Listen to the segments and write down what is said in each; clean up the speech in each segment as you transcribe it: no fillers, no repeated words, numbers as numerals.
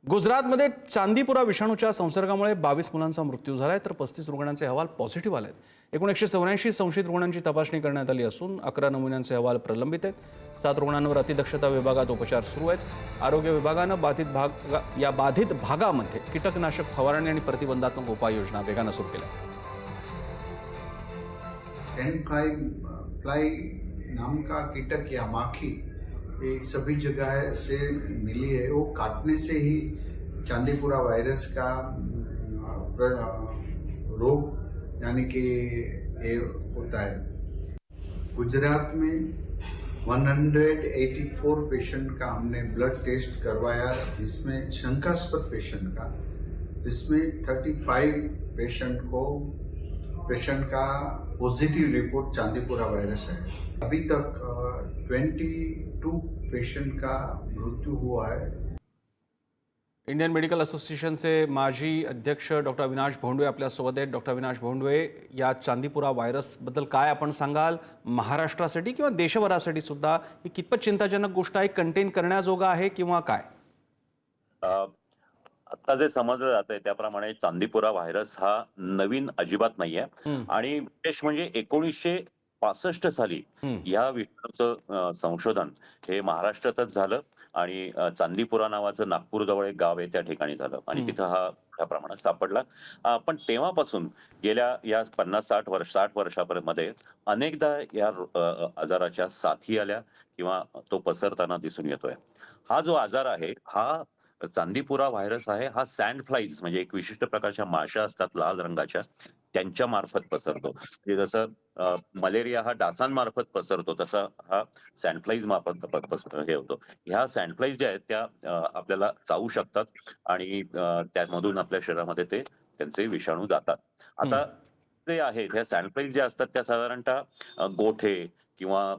गुजरातमध्ये चांदीपुरा विषाणूच्या संसर्गामुळे 22 मुलांचा मृत्यू झालाय तर 35 रुग्णांचे अहवाल पॉझिटिव्ह आले आहेत। एकूण 184 संशयित रुग्णांची तपासणी करण्यात आली असून 11 नमुन्यांचे अहवाल प्रलंबित आहेत। 7 रुग्णांवर अतिदक्षता विभागात उपचार सुरू आहेत। आरोग्य विभागानं बाधित भागामध्ये कीटकनाशक फवारणी आणि प्रतिबंधात्मक उपाययोजना वेगानं सुरू केल्या। फ्लाई नाम का कीटक या माखी ये सभी जगह से मिली है। वो काटने से ही चांदीपुरा वायरस का रोग यानी कि ये होता है। गुजरात में 184 पेशेंट का हमने ब्लड टेस्ट करवाया, जिसमें शंकास्पद पेशेंट का, जिसमें 35 पेशेंट का पॉजिटिव रिपोर्ट चांदीपुरा वायरस है। अभी तक 22 पेशेंट का मृत्यु हुआ है। इंडियन मेडिकल असोसिएशनचे माजी अध्यक्ष डॉक्टर अविनाश भोंडवे आपल्यासोबत आहेत। डॉक्टर अविनाश भोंडवे, या चांदीपुरा व्हायरसबद्दल काय आपण सांगाल? महाराष्ट्रासाठी किंवा देशभरासाठी सुद्धा ही कितपत चिंताजनक गोष्ट आहे? कंटेन करण्याजोगा आहे किंवा काय? आता जे समजलं जातंय त्याप्रमाणे चांदीपुरा व्हायरस हा नवीन अजिबात नाहीये आणि विशेष म्हणजे 1965 साली या विषाणूचं संशोधन हे महाराष्ट्रातच झालं आणि चांदीपुरा नावाचं नागपूर जवळ एक गाव आहे त्या ठिकाणी झालं आणि तिथं हा मोठ्या प्रमाणात सापडला। पण तेव्हापासून गेल्या या 50-60 वर्षापर्यंत अनेकदा या आजाराच्या साथी आल्या किंवा तो पसरताना दिसून येतोय। हा जो आजार आहे हा चांदीपुरा व्हायरस आहे, हा सँड फ्लाईज म्हणजे एक विशिष्ट प्रकारच्या माशा असतात लाल रंगाच्या, त्यांच्या मार्फत पसरतो। म्हणजे जसं मलेरिया हा डासांमार्फत पसरतो तसा हा सँड फ्लाईज मार्फत हे होतो। ह्या सँड फ्लाईज ज्या आहेत त्या आपल्याला चावू शकतात आणि त्यामधून आपल्या शरीरामध्ये त्यांचे विषाणू जातात। आता जे आहेत ह्या सँड फ्लाईज ज्या असतात त्या साधारणतः गोठे किंवा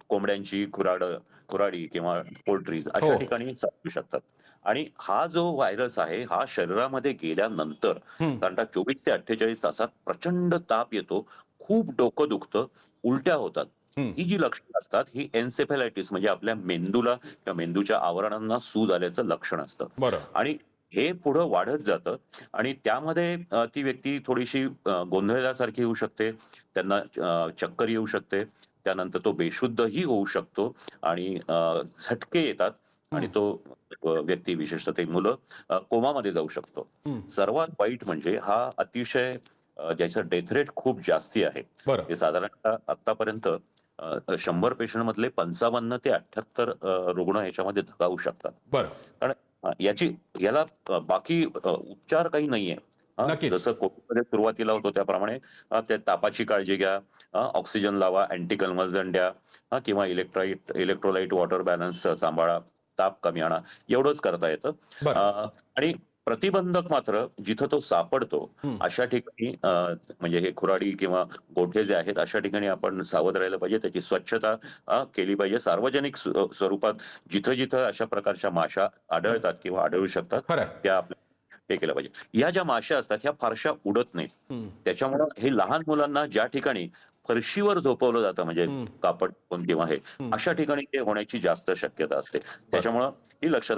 कोंबड्यांची खुराडी किंवा पोल्ट्रीज अशा ठिकाणी सापडू शकतात। आणि हा जो व्हायरस आहे हा शरीरामध्ये गेल्यानंतर साधारणतः 24 ते 48 तासात प्रचंड ताप येतो, खूप डोकं दुखतं, उलट्या होतात। ही जी लक्षणं असतात ही एन्सेफेलायटिस म्हणजे आपल्या मेंदूला किंवा मेंदूच्या आवरणांना सूज आल्याचं लक्षण असतं आणि हे पुढं वाढत जातं आणि त्यामध्ये ती व्यक्ती थोडीशी गोंधळल्यासारखी होऊ शकते, त्यांना चक्कर येऊ शकते, त्यानंतर तो बेशुद्धही होऊ शकतो आणि झटके येतात आणि तो व्यक्ती विशेषतः ते मुलं कोमामध्ये जाऊ शकतो। सर्वात वाईट म्हणजे हा अतिशय ज्याचं डेथ रेट खूप जास्ती आहे। हे साधारणतः आतापर्यंत 100 पेशंट मधले 55 ते 78 रुग्ण ह्याच्यामध्ये दगावू शकतात। कारण याला बाकी उपचार काही नाहीये। जसं कोविडमध्ये सुरुवातीला होतो त्याप्रमाणे त्या तापाची काळजी घ्या, ऑक्सिजन लावा, अँटी कन्व्हल्जंट द्या किंवा इलेक्ट्रोलाइट वॉटर बॅलन्स सांभाळा, ताप कमी आणा, एवढंच करता येतं। आणि प्रतिबंधक मात्र जिथं तो सापडतो अशा ठिकाणी म्हणजे हे खुराडी किंवा गोठे जे आहेत अशा ठिकाणी आपण सावध राहिलं पाहिजे, त्याची स्वच्छता केली पाहिजे। सार्वजनिक स्वरूपात जिथं जिथं अशा प्रकारच्या माशा आढळतात किंवा आढळू शकतात त्या हे केलं पाहिजे। या ज्या माशा असतात ह्या फारशा उडत नाहीत, त्याच्यामुळे हे लहान मुलांना ज्या ठिकाणी फरशीवर झोपवलं जातं म्हणजे कापड किंवा हे अशा ठिकाणी ते होण्याची जास्त शक्यता असते। त्याच्यामुळं ही लक्षात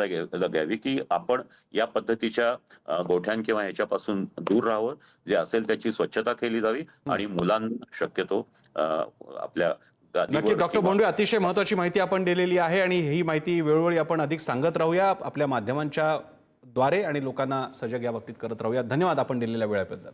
घ्यावी की आपण या पद्धतीच्या गोठ्यां किंवा ह्याच्यापासून दूर राहावं, जे असेल त्याची स्वच्छता केली जावी आणि मुलांना शक्यतो आपल्या नक्की डॉक्टर भोंडवे, अतिशय महत्त्वाची माहिती आपण दिलेली आहे आणि ही माहिती वेळोवेळी आपण अधिक सांगत राहूया आपल्या माध्यमांच्या द्वारे आणि लोकांना सजग या बाबतीत करत राहूया। धन्यवाद आपण दिलेल्या वेळेबद्दल।